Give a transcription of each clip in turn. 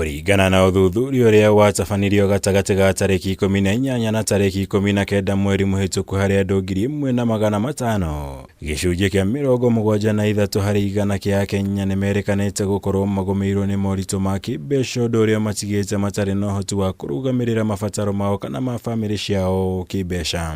Kuringana na uthuthuria uria watabanirio gatagati ga tariki 18 na tariki 19 mweri muhituku hari andu 1,500 gicunji kia 73 hari igana kia Akenya nimerikanite gukorwo magumiirwo ni moritu ma kimbeca undu uria matigite matari na uhoti wa kurugamirira mabataro mao kana ma family ciao kimbeca.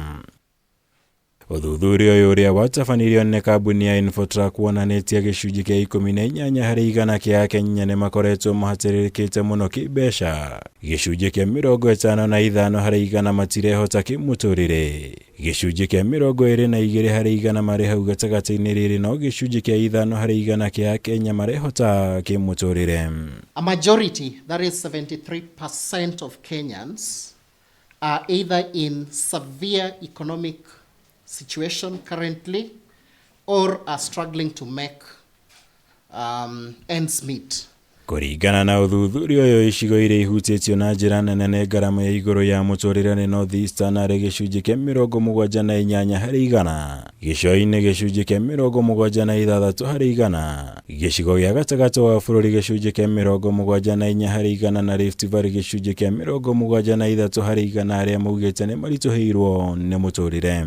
Uthuthuria uyu uria watabanirio ni kambuni ya INFOTRACK wonanitie gicunji kia 18 hari igana kia Akenya ni makoretwo mahatiririkite muno kimbeca. Gicunji kia 55 hari igana matirehota kimuturire. Gicunji kia 22 hari igana mari hau gatagati-ini riri no gicunji kia 5 hari igana kia Akenya marehota kimuturire. A majority, that is 73% of Kenyans, are either in severe economic situation currently or are struggling to make ends meet. Kuringana na uthuthuria uyu icigo iria ihutitio na njira nene ni ngarama ya iguru ya muturire ni North Eastern ari gicunji kia 78 hari igana, gico-ini gicunji kia 76 hari igana, gicigo gia gatagati wa bururi gicunji kia 74 hari igana na Rift Valley gicunji kia 73 hari igana aria maugite ni marituheirwo ni muturire.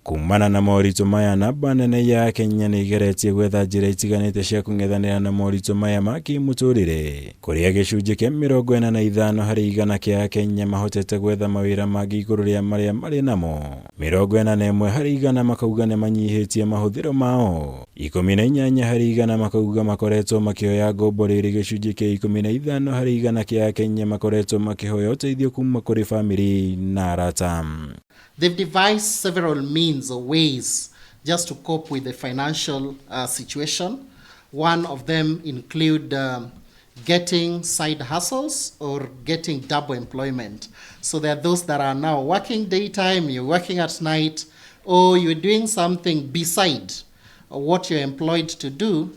Kumana na moritu maya namba nene ya Akenya ni igeretie gwetha njira itiganite cia kung'ethanira na moritu maya ma kimuturire, kuria gicunji kia 45 hari igana kia Akenya mahotete gwetha mawira mangi iguru ria maria mari namo. 41 hari igana makauga ni manyihitie mahuthiro mao. 18 hari igana makauga makoretwo makioya ngombo riri gicunji kia 15 hari igana kia Akenya makoretwo makihoya uteithio kuma kuri family na arata. They've devised several means or ways just to cope with the financial situation. One of them include getting side hustles or getting double employment. So there are those that are now working daytime, you're working at night, or you're doing something beside what you're employed to do.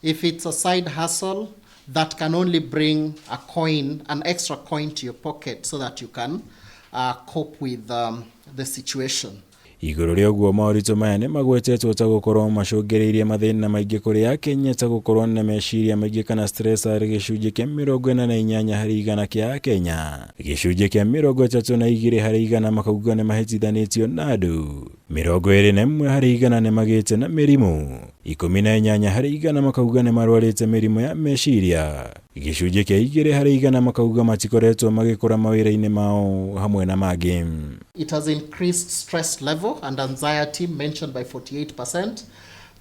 If it's a side hustle, that can only bring a coin, an extra coin to your pocket so that you can cope with the situation. Iguru ria guo moritu maya ni magwetetwo ta gukorwo macungiriirie mathina maingi kuri Akenya ta gukorwo na meciria maingi kana stress ari gicunji kia 48 hari igana kia Akenya. Gicunji kia 32 hari igana makauga ni mahitithanitio na andu. 21 hari igana ni magite na mirimu. 18 hari igana makauga ni marwarite mirimu ya meciria. Gicunji kia 2 hari igana makauga matikoretwo magikora mawira-ini mao hamwe na magi. It has increased stress level and anxiety mentioned by 48%.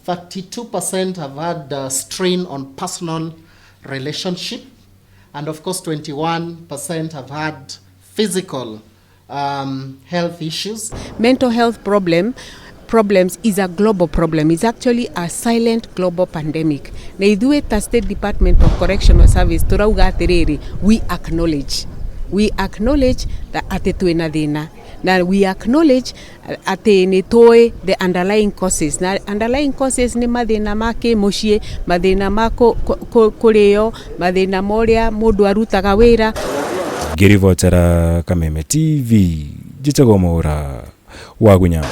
32% have had strain on personal relationship, and of course 21% have had physical health issues. Mental health problems is a global problem. It's actually a silent global pandemic. Na ithuĩ ta State Department of Correctional Service turauga atiriri, we acknowledge that ati twina thina. Now we acknowledge ati ni toy the underlying causes. Na underlying causes ni mathina ma kimucie, mathina ma kurio, mathina moria mundu arutaga wira. Ngirivotera Kameme TV, Jitagwo Mwaura, Wagunya.